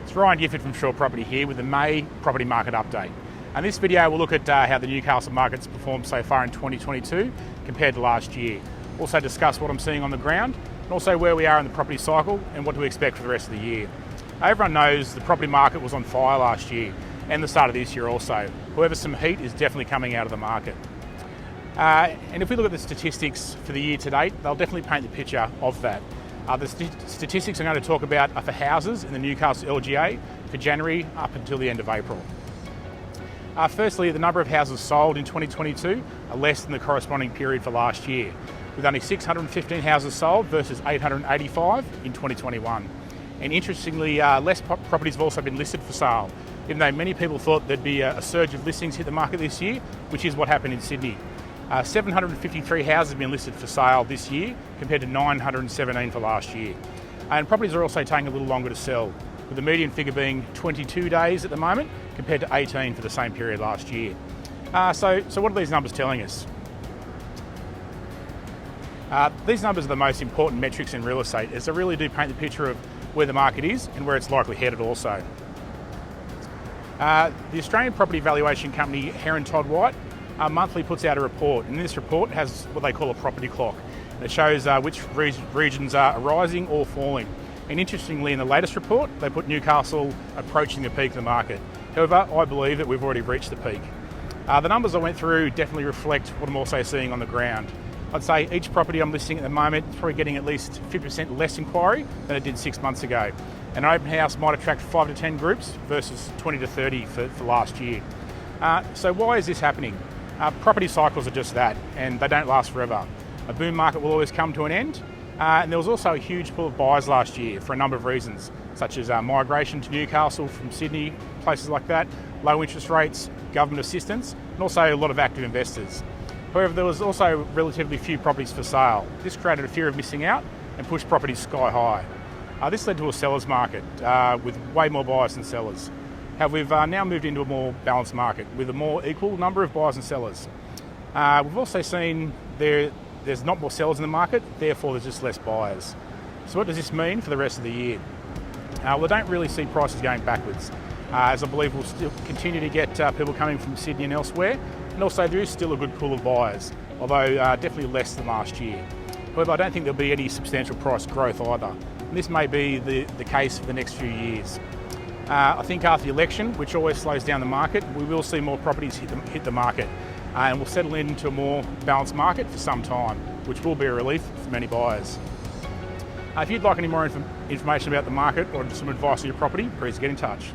It's Ryan Gifford from Shore Property here with the May property market update. And this video will look at how the Newcastle market's performed so far in 2022 compared to last year. Also discuss what I'm seeing on the ground and also where we are in the property cycle and what to expect for the rest of the year. Everyone knows the property market was on fire last year and the start of this year also. However, some heat is definitely coming out of the market. And if we look at the statistics for the year to date, they'll definitely paint the picture of that. The statistics I'm going to talk about are for houses in the Newcastle LGA for January up until the end of April. Firstly, the number of houses sold in 2022 are less than the corresponding period for last year, with only 615 houses sold versus 885 in 2021. And interestingly, less properties have also been listed for sale, even though many people thought there'd be a surge of listings hit the market this year, which is what happened in Sydney. 753 houses have been listed for sale this year compared to 917 for last year. And properties are also taking a little longer to sell, with the median figure being 22 days at the moment compared to 18 for the same period last year. So what are these numbers telling us? These numbers are the most important metrics in real estate, as they really do paint the picture of where the market is and where it's likely headed also. The Australian property valuation company Heron Todd White monthly puts out a report, and this report has what they call a property clock. It shows which regions are rising or falling. And interestingly, in the latest report, they put Newcastle approaching the peak of the market. However, I believe that we've already reached the peak. The numbers I went through definitely reflect what I'm also seeing on the ground. I'd say each property I'm listing at the moment is probably getting at least 50% less inquiry than it did 6 months ago. An open house might attract 5 to 10 groups versus 20 to 30 for last year. So why is this happening? Property cycles are just that, and they don't last forever. A boom market will always come to an end, and there was also a huge pool of buyers last year for a number of reasons, such as migration to Newcastle from Sydney, places like that, low interest rates, government assistance, and also a lot of active investors. However, there was also relatively few properties for sale. This created a fear of missing out and pushed properties sky high. This led to a seller's market with way more buyers than sellers. However, we've now moved into a more balanced market with a more equal number of buyers and sellers. We've also seen there's not more sellers in the market, therefore there's just less buyers. So what does this mean for the rest of the year? Well, I don't really see prices going backwards, as I believe we'll still continue to get people coming from Sydney and elsewhere, and also there is still a good pool of buyers, although definitely less than last year. However, I don't think there'll be any substantial price growth either, and this may be the case for the next few years. I think after the election, which always slows down the market, we will see more properties hit the market, and we'll settle into a more balanced market for some time, which will be a relief for many buyers. If you'd like any more information about the market or some advice on your property, please get in touch.